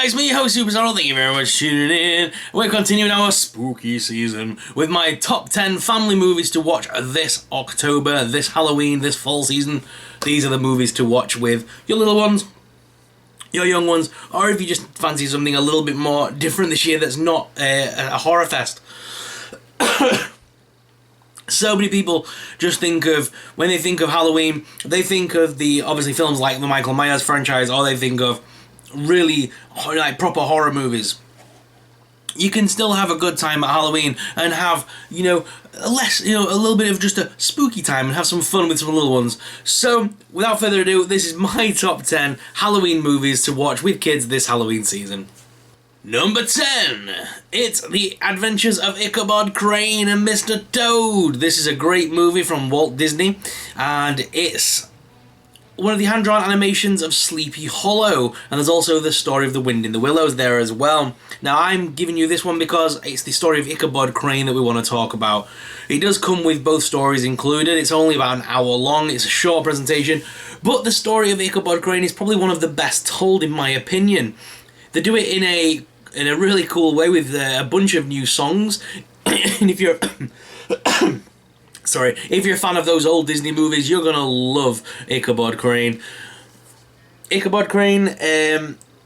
guys, me, your host Superstar. Thank you very much for tuning in. We're continuing our spooky season with my top 10 family movies to watch this October, this Halloween, this fall season. These are the movies to watch with your little ones, your young ones, or if you just fancy something a little bit more different this year that's not a horror fest. So many people just think of, when they think of Halloween, they think of the, obviously, films like the Michael Myers franchise, or they think of really, like, proper horror movies. You can still have a good time at Halloween and have, a little bit of just a spooky time and have some fun with some little ones. So, without further ado, this is my top 10 Halloween movies to watch with kids this Halloween season. Number 10, it's The Adventures of Ichabod Crane and Mr. Toad. This is a great movie from Walt Disney, and it's one of the hand-drawn animations of Sleepy Hollow, and there's also the story of the Wind in the Willows there as well. Now, I'm giving you this one because it's the story of Ichabod Crane that we want to talk about. It does come with both stories included. It's only about an hour long. It's a short presentation, but the story of Ichabod Crane is probably one of the best told, in my opinion. They do it in a really cool way with a bunch of new songs. And if you're if you're a fan of those old Disney movies, you're gonna love Ichabod Crane. Ichabod Crane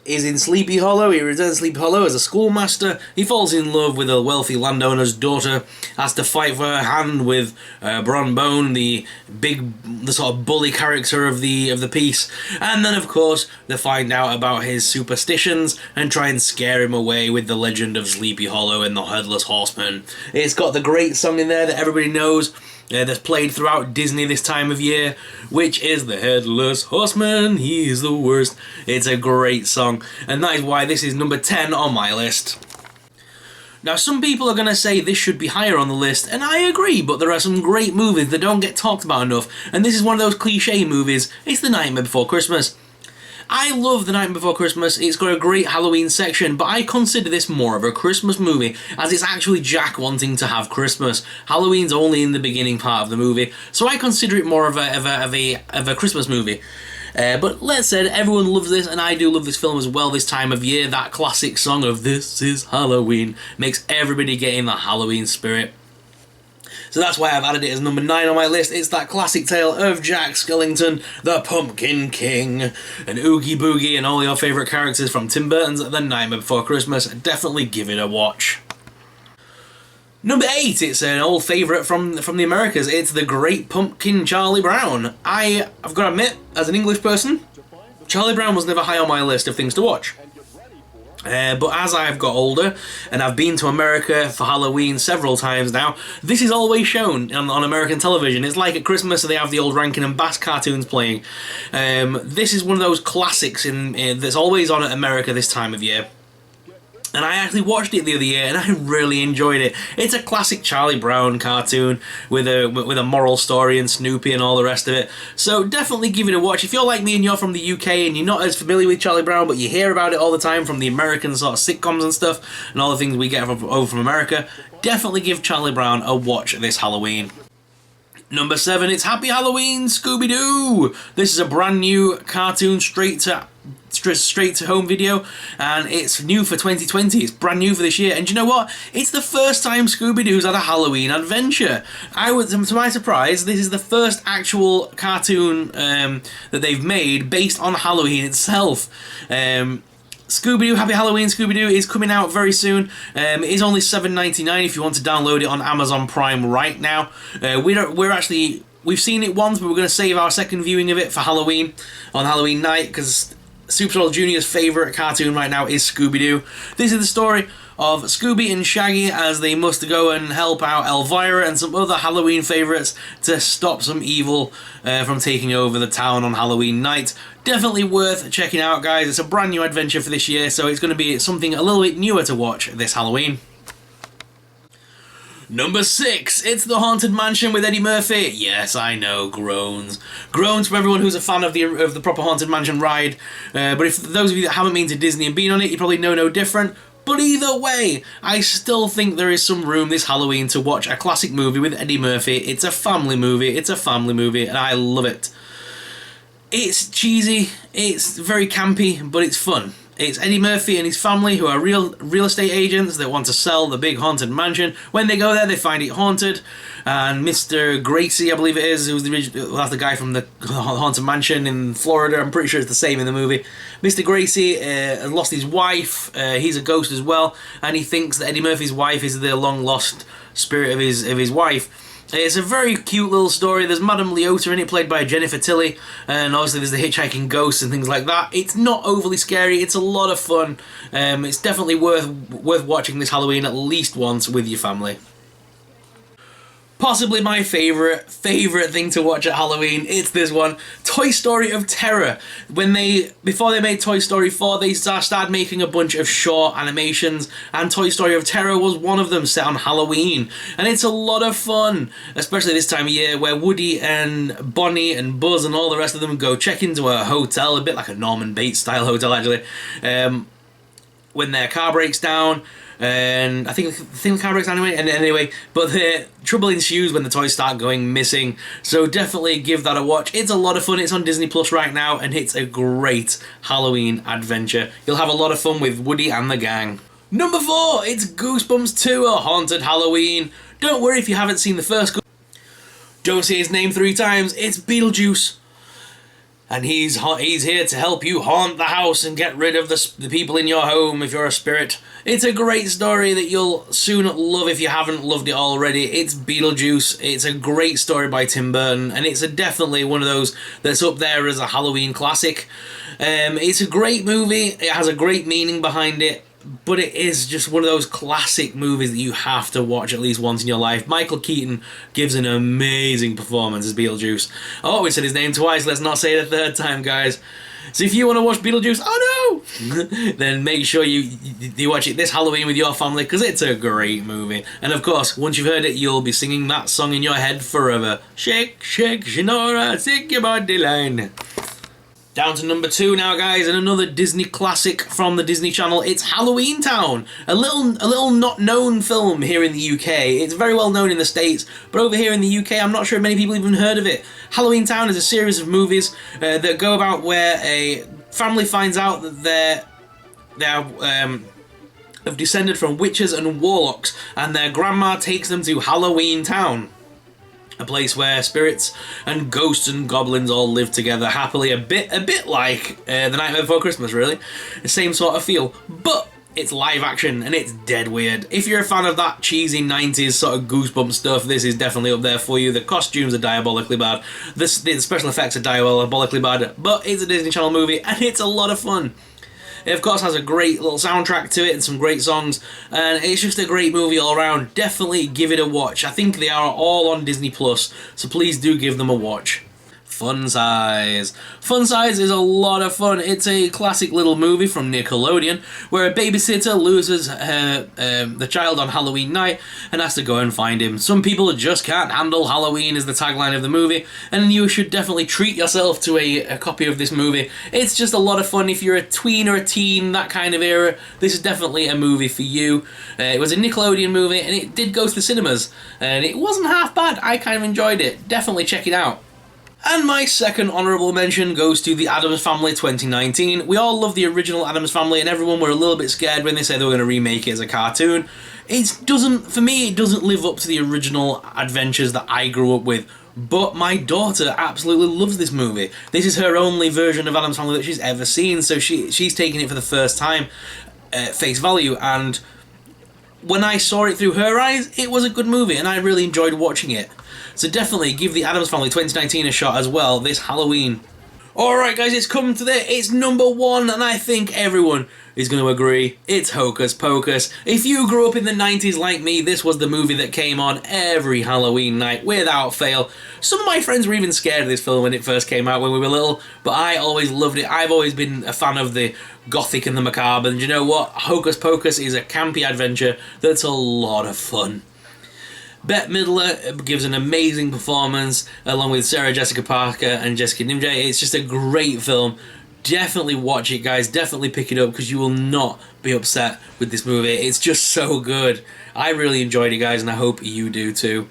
is in Sleepy Hollow. He returns to Sleepy Hollow as a schoolmaster. He falls in love with a wealthy landowner's daughter, has to fight for her hand with Bron Bone, the sort of bully character of the piece. And then, of course, they find out about his superstitions and try and scare him away with the legend of Sleepy Hollow and the Headless Horseman. It's got the great song in there that everybody knows, that's played throughout Disney this time of year, which is The Headless Horseman, he is the worst. It's a great song, and that is why this is number 10 on my list. Now, some people are going to say this should be higher on the list, and I agree, but there are some great movies that don't get talked about enough, and this is one of those cliche movies. It's The Nightmare Before Christmas. I love The Nightmare Before Christmas. It's got a great Halloween section, but I consider this more of a Christmas movie, as it's actually Jack wanting to have Christmas. Halloween's only in the beginning part of the movie, so I consider it more of a Christmas movie. But let's say everyone loves this, and I do love this film as well this time of year. That classic song of "This is Halloween" makes everybody get in the Halloween spirit. So that's why I've added it as number 9 on my list. It's that classic tale of Jack Skellington, the Pumpkin King, and Oogie Boogie, and all your favourite characters from Tim Burton's The Nightmare Before Christmas. Definitely give it a watch. Number 8, it's an old favourite from the Americas. It's The Great Pumpkin, Charlie Brown. I've got to admit, as an English person, Charlie Brown was never high on my list of things to watch. But as I've got older, and I've been to America for Halloween several times now, this is always shown on American television. It's like at Christmas, they have the old Rankin and Bass cartoons playing. This is one of those classics that's always on at America this time of year. And I actually watched it the other year, and I really enjoyed it. It's a classic Charlie Brown cartoon with a moral story and Snoopy and all the rest of it. So definitely give it a watch. If you're like me and you're from the UK and you're not as familiar with Charlie Brown, but you hear about it all the time from the American sort of sitcoms and stuff, and all the things we get over from America, definitely give Charlie Brown a watch this Halloween. Number 7, it's Happy Halloween, Scooby-Doo! This is a brand new cartoon straight to home video, and it's new for 2020. It's brand new for this year, and you know what? It's the first time Scooby-Doo's had a Halloween adventure. To my surprise, this is the first actual cartoon that they've made based on Halloween itself. Scooby-Doo, Happy Halloween Scooby-Doo is coming out very soon. It is only $7.99 if you want to download it on Amazon Prime right now. We've seen it once, but we're going to save our second viewing of it for Halloween, on Halloween night, because Superstar Jr.'s favourite cartoon right now is Scooby-Doo. This is the story of Scooby and Shaggy as they must go and help out Elvira and some other Halloween favourites to stop some evil from taking over the town on Halloween night. Definitely worth checking out, guys. It's a brand new adventure for this year, so it's going to be something a little bit newer to watch this Halloween. Number 6, it's The Haunted Mansion with Eddie Murphy. Yes, I know, groans. Groans from everyone who's a fan of the proper Haunted Mansion ride. But if those of you that haven't been to Disney and been on it, you probably know no different. But either way, I still think there is some room this Halloween to watch a classic movie with Eddie Murphy. It's a family movie, and I love it. It's cheesy, it's very campy, but it's fun. It's Eddie Murphy and his family who are real estate agents that want to sell the big haunted mansion. When they go there, they find it haunted. And Mr. Gracie, I believe it is, that's the guy from the haunted mansion in Florida. I'm pretty sure it's the same in the movie. Mr. Gracie has lost his wife. He's a ghost as well, and he thinks that Eddie Murphy's wife is the long lost spirit of his wife. It's a very cute little story. There's Madame Leota in it, played by Jennifer Tilly, and obviously there's the hitchhiking ghosts and things like that. It's not overly scary. It's a lot of fun. It's definitely worth watching this Halloween at least once with your family. Possibly my favourite thing to watch at Halloween, it's this one, Toy Story of Terror. Before they made Toy Story 4, they started making a bunch of short animations, and Toy Story of Terror was one of them, set on Halloween. And it's a lot of fun, especially this time of year, where Woody and Bonnie and Buzz and all the rest of them go check into a hotel, a bit like a Norman Bates style hotel actually, when their car breaks down. And I think the car breaks down anyway, but the trouble ensues when the toys start going missing, so definitely give that a watch. It's a lot of fun. It's on Disney Plus right now, and it's a great Halloween adventure. You'll have a lot of fun with Woody and the gang. Number 4, it's Goosebumps 2, A Haunted Halloween. Don't worry if you haven't seen the first. Don't say his name 3 times, it's Beetlejuice. And he's here to help you haunt the house and get rid of the people in your home if you're a spirit. It's a great story that you'll soon love if you haven't loved it already. It's Beetlejuice. It's a great story by Tim Burton, and it's definitely one of those that's up there as a Halloween classic. It's a great movie. It has a great meaning behind it. But it is just one of those classic movies that you have to watch at least once in your life. Michael Keaton gives an amazing performance as Beetlejuice. Oh, we said his name twice, let's not say it a third time, guys. So if you want to watch Beetlejuice, oh no! Then make sure you watch it this Halloween with your family, because it's a great movie. And of course, once you've heard it, you'll be singing that song in your head forever. Shake, shake, Shinora, shake your body line. Down to number 2 now, guys, and another Disney classic from the Disney Channel. It's Halloween Town, a little not known film here in the UK. It's very well known in the States, but over here in the UK, I'm not sure many people even heard of it. Halloween Town is a series of movies that go about where a family finds out that they have descended from witches and warlocks, and their grandma takes them to Halloween Town. A place where spirits and ghosts and goblins all live together happily, a bit like The Nightmare Before Christmas, really. The same sort of feel, but it's live action and it's dead weird. If you're a fan of that cheesy 90s sort of Goosebumps stuff, this is definitely up there for you. The costumes are diabolically bad, the special effects are diabolically bad, but it's a Disney Channel movie and it's a lot of fun. It of course has a great little soundtrack to it and some great songs, and it's just a great movie all around. Definitely give it a watch. I think they are all on Disney Plus, so please do give them a watch. Fun Size. Fun Size is a lot of fun. It's a classic little movie from Nickelodeon where a babysitter loses the child on Halloween night and has to go and find him. Some people just can't handle Halloween is the tagline of the movie, and you should definitely treat yourself to a copy of this movie. It's just a lot of fun. If you're a tween or a teen, that kind of era, this is definitely a movie for you. It was a Nickelodeon movie and it did go to the cinemas, and it wasn't half bad. I kind of enjoyed it. Definitely check it out. And my second honourable mention goes to The Addams Family 2019. We all love the original Addams Family, and everyone were a little bit scared when they said they were going to remake it as a cartoon. For me, it doesn't live up to the original adventures that I grew up with. But my daughter absolutely loves this movie. This is her only version of Addams Family that she's ever seen, so she's taking it for the first time at face value, and when I saw it through her eyes, it was a good movie, and I really enjoyed watching it. So definitely give The Addams Family 2019 a shot as well this Halloween. Alright guys, it's come to it's number 1, and I think everyone is going to agree. It's Hocus Pocus. If you grew up in the 90s like me, this was the movie that came on every Halloween night without fail. Some of my friends were even scared of this film when it first came out when we were little, but I always loved it. I've always been a fan of the gothic and the macabre, and you know what? Hocus Pocus is a campy adventure that's a lot of fun. Bette Midler gives an amazing performance along with Sarah Jessica Parker and Jessica Nimjay. It's just a great film. Definitely watch it, guys. Definitely pick it up because you will not be upset with this movie. It's just so good. I really enjoyed it, guys, and I hope you do too.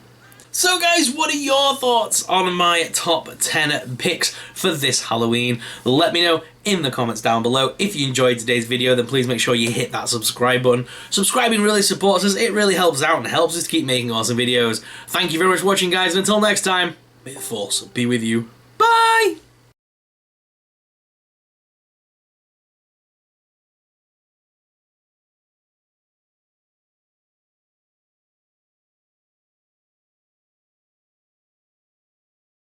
So guys, what are your thoughts on my top 10 picks for this Halloween? Let me know in the comments down below. If you enjoyed today's video, then please make sure you hit that subscribe button. Subscribing really supports us, it really helps out and helps us keep making awesome videos. Thank you very much for watching, guys, and until next time, may the Force be with you. Bye!